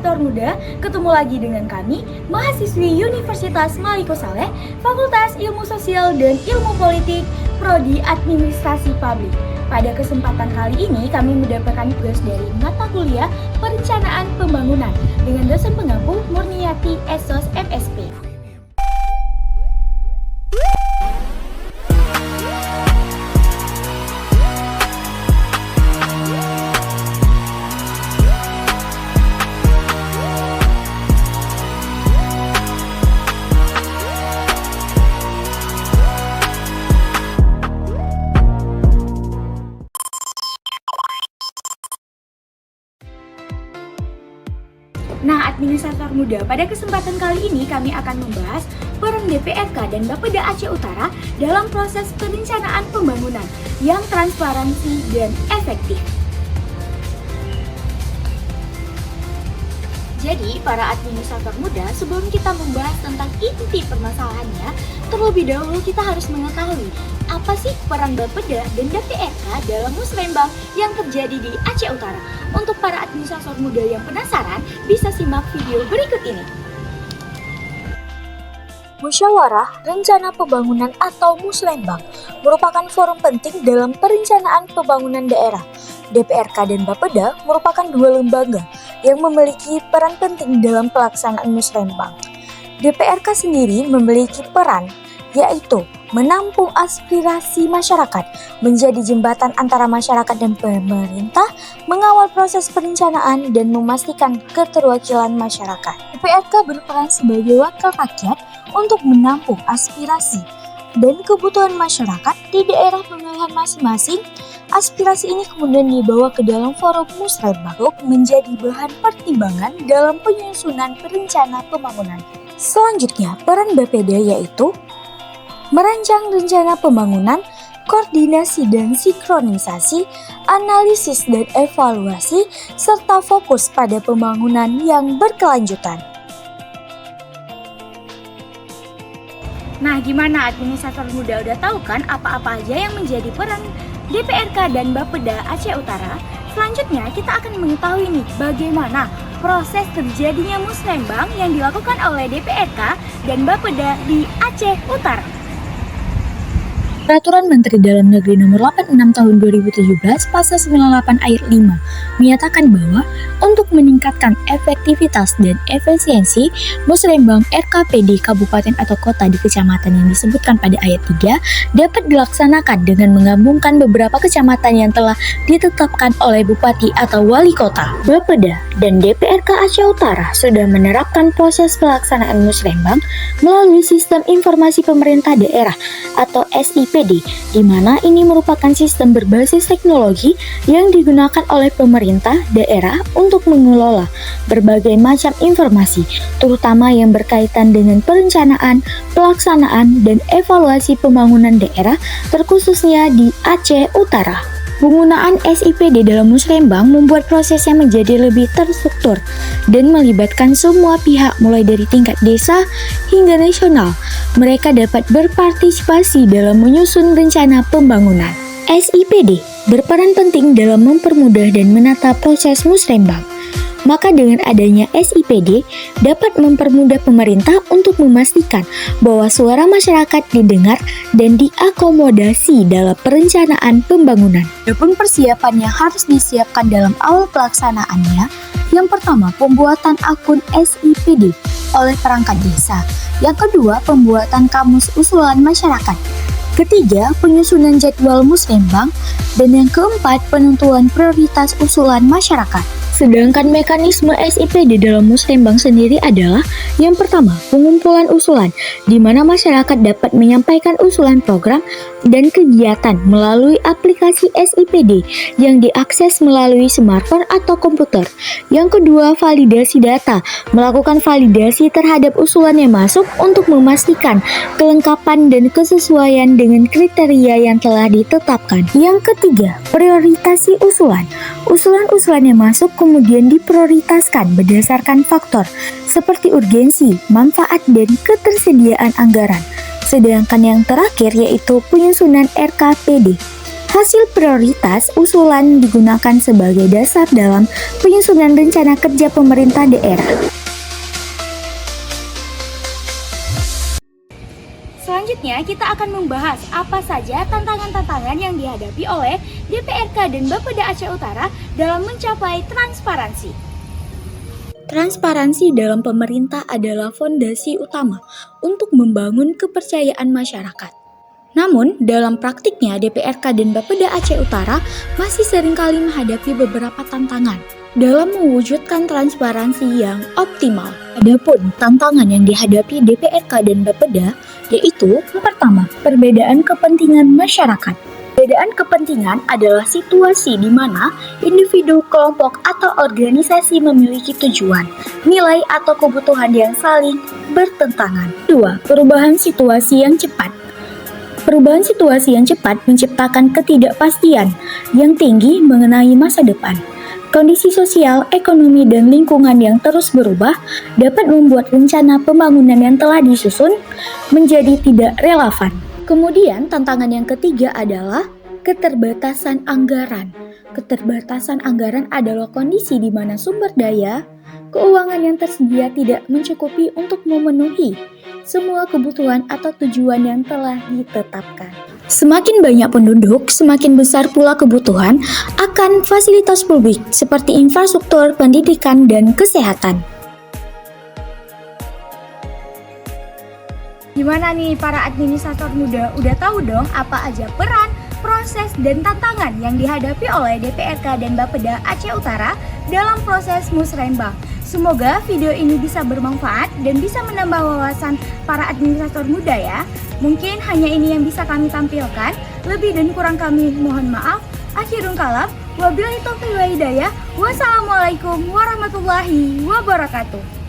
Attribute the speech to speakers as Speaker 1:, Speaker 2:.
Speaker 1: Administrator Muda, ketemu lagi dengan kami, mahasiswi Universitas Maliko Saleh, Fakultas Ilmu Sosial dan Ilmu Politik, Prodi Administrasi Publik. Pada kesempatan kali ini kami mendapatkan tugas dari mata kuliah Perencanaan Pembangunan dengan dosen pengampu Murniati Esos MSP. Nah, Administrator Muda, pada kesempatan kali ini kami akan membahas peran DPRK dan Bapeda Aceh Utara dalam proses perencanaan pembangunan yang transparansi dan efektif. Jadi, para administrator muda, sebelum kita membahas tentang inti permasalahannya, terlebih dahulu kita harus mengetahui apa sih peran Bapeda dan DPRK dalam musrembang yang terjadi di Aceh Utara. Untuk para administrator muda yang penasaran, bisa simak video berikut ini.
Speaker 2: Musyawarah Rencana Pembangunan atau Musrembang merupakan forum penting dalam perencanaan pembangunan daerah. DPRK dan Bapeda merupakan dua lembaga yang memiliki peran penting dalam pelaksanaan musrembang. DPRK sendiri memiliki peran yaitu menampung aspirasi masyarakat, menjadi jembatan antara masyarakat dan pemerintah, mengawal proses perencanaan dan memastikan keterwakilan masyarakat. DPRK berperan sebagai wakil rakyat untuk menampung aspirasi dan kebutuhan masyarakat di daerah pemilihan masing-masing. Aspirasi ini kemudian dibawa ke dalam forum musrembang menjadi bahan pertimbangan dalam penyusunan perencanaan pembangunan. Selanjutnya, peran Bapeda yaitu merancang rencana pembangunan, koordinasi dan sinkronisasi, analisis dan evaluasi, serta fokus pada pembangunan yang berkelanjutan.
Speaker 1: Nah, gimana administrator muda, udah tahu kan apa-apa aja yang menjadi peran DPRK dan Bapeda Aceh Utara? Selanjutnya kita akan mengetahui nih bagaimana proses terjadinya musrembang yang dilakukan oleh DPRK dan Bapeda di Aceh Utara.
Speaker 2: Peraturan Menteri Dalam Negeri Nomor 86 Tahun 2017 Pasal 98 Ayat 5 menyatakan bahwa untuk meningkatkan efektivitas dan efisiensi musrembang RKP di kabupaten atau kota di kecamatan yang disebutkan pada ayat 3 dapat dilaksanakan dengan menggabungkan beberapa kecamatan yang telah ditetapkan oleh bupati atau wali kota. Bapeda dan DPRK Aceh Utara sudah menerapkan proses pelaksanaan musrembang melalui Sistem Informasi Pemerintah Daerah atau SIPD, di mana ini merupakan sistem berbasis teknologi yang digunakan oleh pemerintah daerah untuk mengelola berbagai macam informasi, terutama yang berkaitan dengan perencanaan, pelaksanaan, dan evaluasi pembangunan daerah, terkhususnya di Aceh Utara. Penggunaan SIPD dalam musrembang membuat prosesnya menjadi lebih terstruktur dan melibatkan semua pihak mulai dari tingkat desa hingga nasional. Mereka dapat berpartisipasi dalam menyusun rencana pembangunan. SIPD berperan penting dalam mempermudah dan menata proses musrembang. Maka dengan adanya SIPD dapat mempermudah pemerintah untuk memastikan bahwa suara masyarakat didengar dan diakomodasi dalam perencanaan pembangunan. Adapun persiapan yang harus disiapkan dalam awal pelaksanaannya, yang pertama pembuatan akun SIPD oleh perangkat desa, yang kedua pembuatan kamus usulan masyarakat, ketiga penyusunan jadwal musrembang, dan yang keempat penentuan prioritas usulan masyarakat. Sedangkan mekanisme SIPD dalam musrembang sendiri adalah yang pertama, pengumpulan usulan, di mana masyarakat dapat menyampaikan usulan program dan kegiatan melalui aplikasi SIPD yang diakses melalui smartphone atau komputer. Yang kedua, validasi data, melakukan validasi terhadap usulan yang masuk untuk memastikan kelengkapan dan kesesuaian dengan kriteria yang telah ditetapkan. Yang ketiga, prioritasi usulan. Usulan-usulan yang masuk kemudian diprioritaskan berdasarkan faktor seperti urgensi, manfaat, dan ketersediaan anggaran. Sedangkan yang terakhir yaitu penyusunan RKPD.
Speaker 1: Hasil prioritas usulan digunakan sebagai dasar dalam penyusunan rencana kerja pemerintah daerah. Selanjutnya, kita akan membahas apa saja tantangan-tantangan yang dihadapi oleh DPRK dan Bapeda Aceh Utara dalam mencapai transparansi. Transparansi dalam pemerintah adalah fondasi utama untuk membangun kepercayaan masyarakat. Namun, dalam praktiknya DPRK dan Bapeda Aceh Utara masih seringkali menghadapi beberapa tantangan dalam mewujudkan transparansi yang optimal. Adapun tantangan yang dihadapi DPRK dan Bapeda yaitu yang pertama, perbedaan kepentingan masyarakat. Perbedaan kepentingan adalah situasi di mana individu, kelompok, atau organisasi memiliki tujuan, nilai, atau kebutuhan yang saling bertentangan. 2. Perubahan situasi yang cepat. Perubahan situasi yang cepat menciptakan ketidakpastian yang tinggi mengenai masa depan. Kondisi sosial, ekonomi, dan lingkungan yang terus berubah dapat membuat rencana pembangunan yang telah disusun menjadi tidak relevan. Kemudian, tantangan yang ketiga adalah keterbatasan anggaran. Keterbatasan anggaran adalah kondisi di mana sumber daya keuangan yang tersedia tidak mencukupi untuk memenuhi semua kebutuhan atau tujuan yang telah ditetapkan. Semakin banyak penduduk, semakin besar pula kebutuhan akan fasilitas publik seperti infrastruktur, pendidikan, dan kesehatan. Gimana nih para administrator muda? Udah tahu dong apa aja peran, proses, dan tantangan yang dihadapi oleh DPRK dan Bapeda Aceh Utara dalam proses musrembang. Semoga video ini bisa bermanfaat dan bisa menambah wawasan para administrator muda ya. Mungkin hanya ini yang bisa kami tampilkan. Lebih dan kurang kami mohon maaf. Akhirul kalam. Wabillahi taufiq wal hidayah. Wassalamualaikum warahmatullahi wabarakatuh.